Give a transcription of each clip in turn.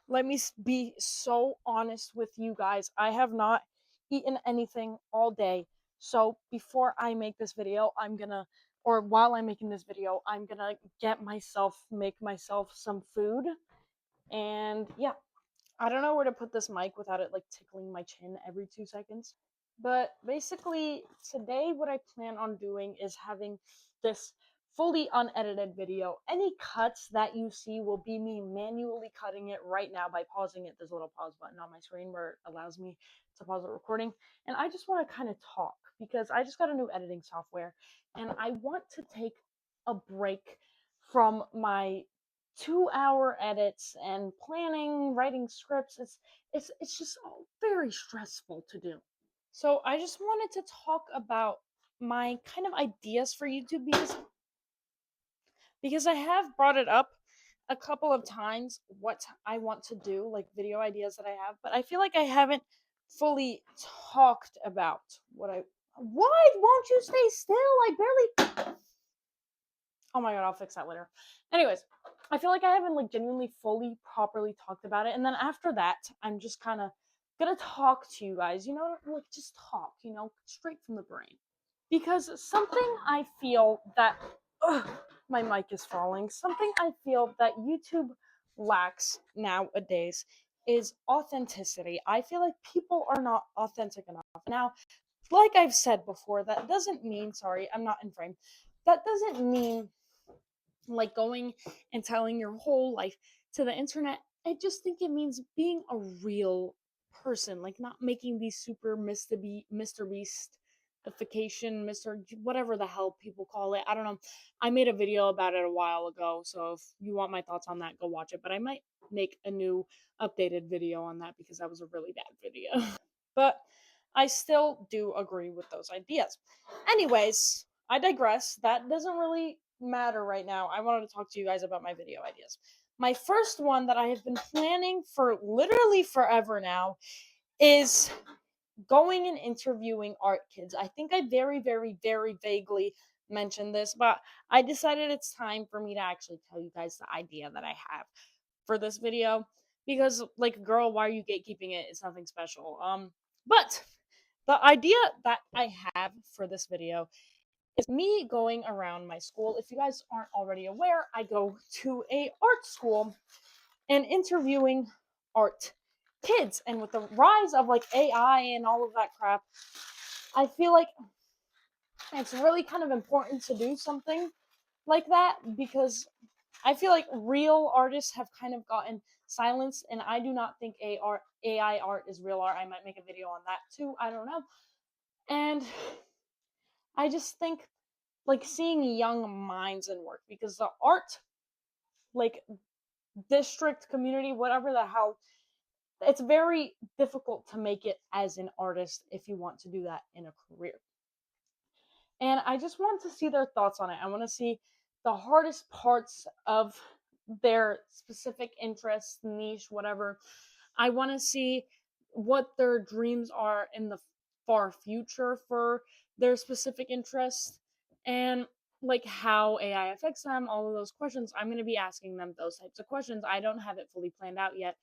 Let me be so honest with you guys. I have not eaten anything all day. So before I make this video, or while I'm making this video, I'm gonna make myself some food. And yeah, I don't know where to put this mic without it like tickling my chin every 2 seconds. But basically, today what I plan on doing is having this fully unedited video. Any cuts that you see will be me manually cutting it right now by pausing it. There's a little pause button on my screen where it allows me to pause the recording. And I just want to kind of talk because I just got a new editing software and I want to take a break from my 2-hour edits and planning, writing scripts. It's just all very stressful to do. So I just wanted to talk about my kind of ideas for YouTube because I have brought it up a couple of times what I want to do, like video ideas that I have, but I feel like I haven't fully talked about why won't you stay still? I barely Oh my god, I'll fix that later. Anyways, I feel like I haven't like genuinely fully properly talked about it. And then after that, I'm just kind of gonna talk to you guys, like just talk, straight from the brain. Because something I feel that ugh, my mic is falling. Something I feel that YouTube lacks nowadays is authenticity. I feel like people are not authentic enough. Now, like I've said before, that doesn't mean, sorry, I'm not in frame. That doesn't mean like going and telling your whole life to the internet. I just think it means being a real person, like not making these super Mr. Beastification, Mr. Whatever the hell people call it. I don't know. I made a video about it a while ago, so if you want my thoughts on that, go watch it. But I might make a new updated video on that because that was a really bad video. But I still do agree with those ideas. Anyways, I digress. That doesn't really matter right now. I wanted to talk to you guys about my video ideas. My first one that I have been planning for literally forever now is going and interviewing art kids. I think I very, very, very vaguely mentioned this, but I decided it's time for me to actually tell you guys the idea that I have for this video because, like, girl, why are you gatekeeping it? It's nothing special. But the idea that I have for this video is me going around my school. If you guys aren't already aware, I go to a art school and interviewing art kids. And with the rise of like AI and all of that crap, I feel like it's really kind of important to do something like that because I feel like real artists have kind of gotten silenced, and I do not think AI art is real art. I might make a video on that too. I don't know. And I just think like seeing young minds in work because the art like district community, whatever the hell, it's very difficult to make it as an artist if you want to do that in a career. And I just want to see their thoughts on it. I want to see the hardest parts of their specific interest, niche, whatever. I want to see what their dreams are in the far future for their specific interests and like how AI affects them, all of those questions. I'm going to be asking them those types of questions. I don't have it fully planned out yet,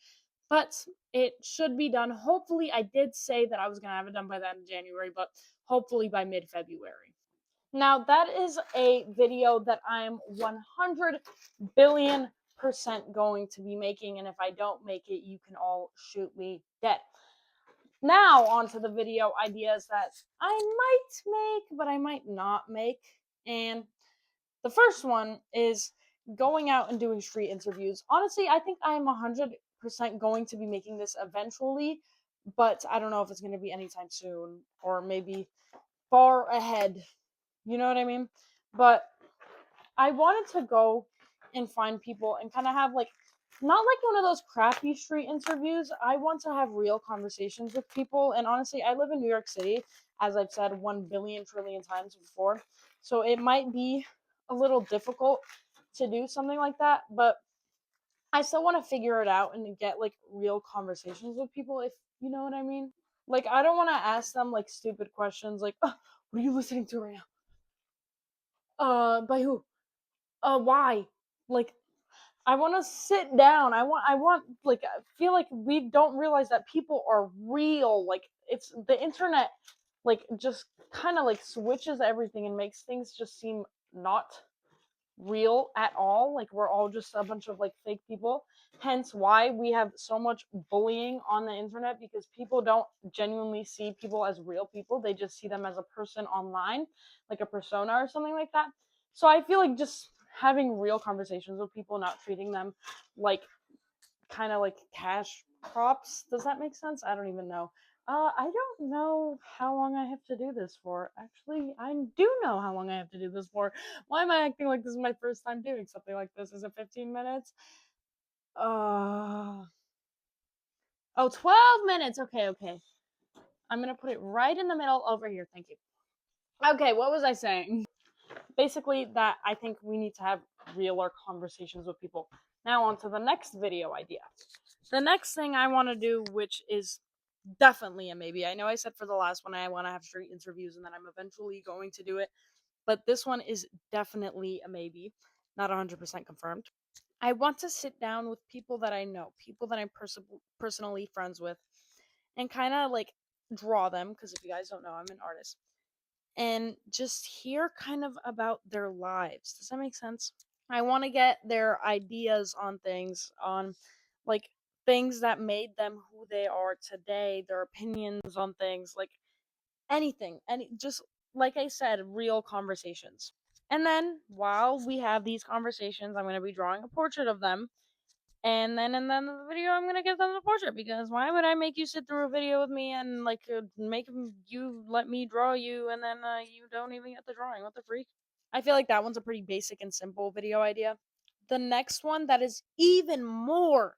but it should be done. Hopefully, I did say that I was going to have it done by the end of January, but hopefully by mid-February. Now, that is a video that I'm 100 billion% going to be making, and if I don't make it, you can all shoot me dead. Now, onto the video ideas that I might make, but I might not make. And the first one is going out and doing street interviews. Honestly, I think I'm 100% going to be making this eventually, but I don't know if it's going to be anytime soon or maybe far ahead. You know what I mean? But I wanted to go and find people and kind of have like not like one of those crappy street interviews. I want to have real conversations with people. And honestly, I live in New York City, as I've said 1 billion trillion times before. So it might be a little difficult to do something like that, but I still want to figure it out and get like real conversations with people, if you know what I mean. Like, I don't want to ask them like stupid questions like, oh, what are you listening to right now? By who? Why? Like, I want to sit down. I want like I feel like we don't realize that people are real. Like it's the internet like just kind of like switches everything and makes things just seem not real at all. Like we're all just a bunch of like fake people. Hence why we have so much bullying on the internet because people don't genuinely see people as real people. They just see them as a person online, like a persona or something like that. So I feel like just having real conversations with people, not treating them like kind of like cash crops. Does that make sense? I don't even know. I don't know how long I have to do this for. Actually, I do know how long I have to do this for. Why am I acting like this is my first time doing something like this? Is it 15 minutes? Uh, oh, 12 minutes. Okay, okay. I'm gonna put it right in the middle over here. Thank you. Okay, what was I saying? Basically, that I think we need to have realer conversations with people. Now, on to the next video idea. The next thing I want to do, which is definitely a maybe. I know I said for the last one I want to have straight interviews and then I'm eventually going to do it, but this one is definitely a maybe, not 100% confirmed. I want to sit down with people that I know, people that I'm personally friends with, and kind of like draw them because if you guys don't know, I'm an artist. And just hear kind of about their lives. Does that make sense? I want to get their ideas on things, on like things that made them who they are today, their opinions on things, like anything. Any just like I said, real conversations. And then while we have these conversations, I'm going to be drawing a portrait of them. And then in the end of the video, I'm gonna give them the portrait because why would I make you sit through a video with me and like make you let me draw you and then you don't even get the drawing? What the freak? I feel like that one's a pretty basic and simple video idea. The next one that is even more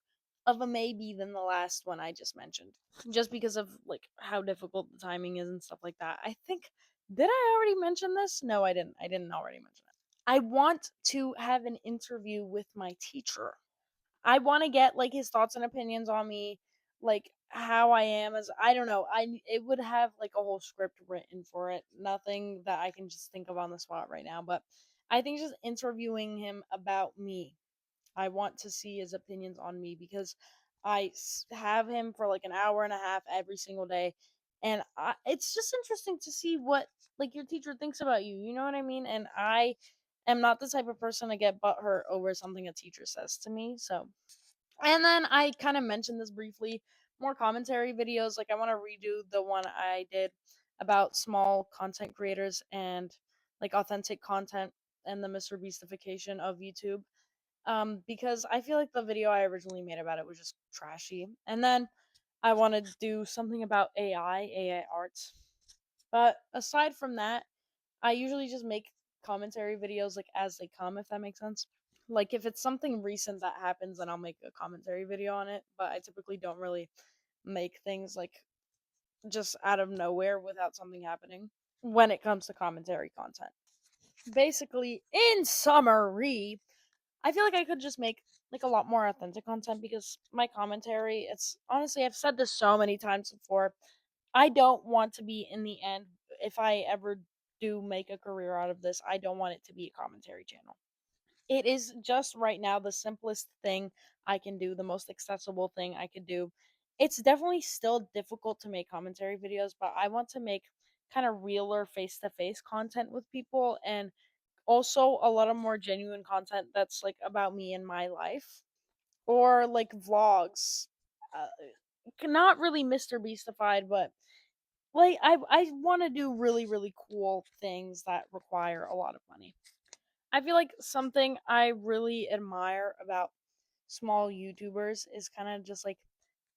of a maybe than the last one I just mentioned, just because of like how difficult the timing is and stuff like that. I think did I already mention this? No, I didn't. I didn't already mention it. I want to have an interview with my teacher. I want to get like his thoughts and opinions on me, like how I am as I don't know. I it would have like a whole script written for it. Nothing that I can just think of on the spot right now, but I think just interviewing him about me. I want to see his opinions on me because have him for like an hour and a half every single day, and it's just interesting to see what like your teacher thinks about you. You know what I mean? And I am not the type of person to get butthurt over something a teacher says to me. So, and then I kind of mentioned this briefly. More commentary videos. Like I want to redo the one I did about small content creators and like authentic content and the Mr. Beastification of YouTube because I feel like the video I originally made about it was just trashy. And then I wanted to do something about AI art. But aside from that, I usually just make commentary videos like as they come, if that makes sense. Like if it's something recent that happens, then I'll make a commentary video on it. But I typically don't really make things like just out of nowhere without something happening when it comes to commentary content. Basically, in summary, I feel like I could just make like a lot more authentic content because my commentary, it's honestly I've said this so many times before. I don't want to be in the end if I ever do make a career out of this, I don't want it to be a commentary channel. It is just right now the simplest thing I can do, the most accessible thing I could do. It's definitely still difficult to make commentary videos, but I want to make kind of realer face to face content with people and also a lot of more genuine content that's like about me and my life or like vlogs. Uh, Not really Mr. Beastified, but like I want to do really cool things that require a lot of money. I feel like something I really admire about small YouTubers is kind of just like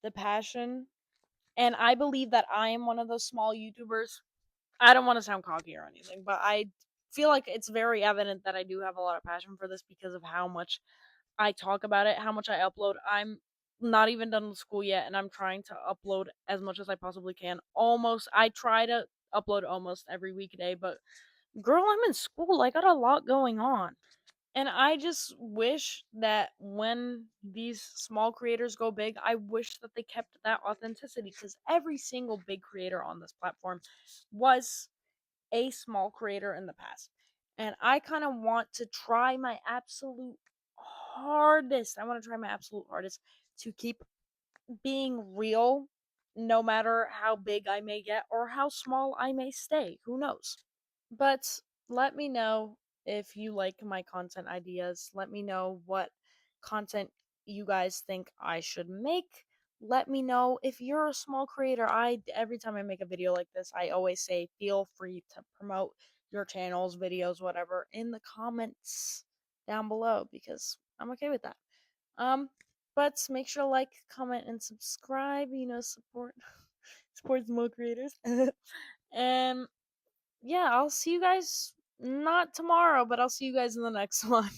the passion. And I believe that I am one of those small YouTubers. I don't want to sound cocky or anything, but I feel like it's very evident that I do have a lot of passion for this because of how much I talk about it, how much I upload. I'm not even done with school yet, and I'm trying to upload as much as I possibly can. I try to upload almost every weekday, but girl, I'm in school. I got a lot going on. And I just wish that when these small creators go big, I wish that they kept that authenticity because every single big creator on this platform was a small creator in the past. And I kind of want to try my absolute hardest. I want to try my absolute hardest to keep being real, no matter how big I may get or how small I may stay. Who knows? But let me know if you like my content ideas. Let me know what content you guys think I should make. Let me know if you're a small creator. I every time I make a video like this, I always say feel free to promote your channels, videos, whatever in the comments down below because I'm okay with that. Um but make sure to like, comment, and subscribe, support support small creators. And yeah, I'll see you guys not tomorrow, but I'll see you guys in the next one.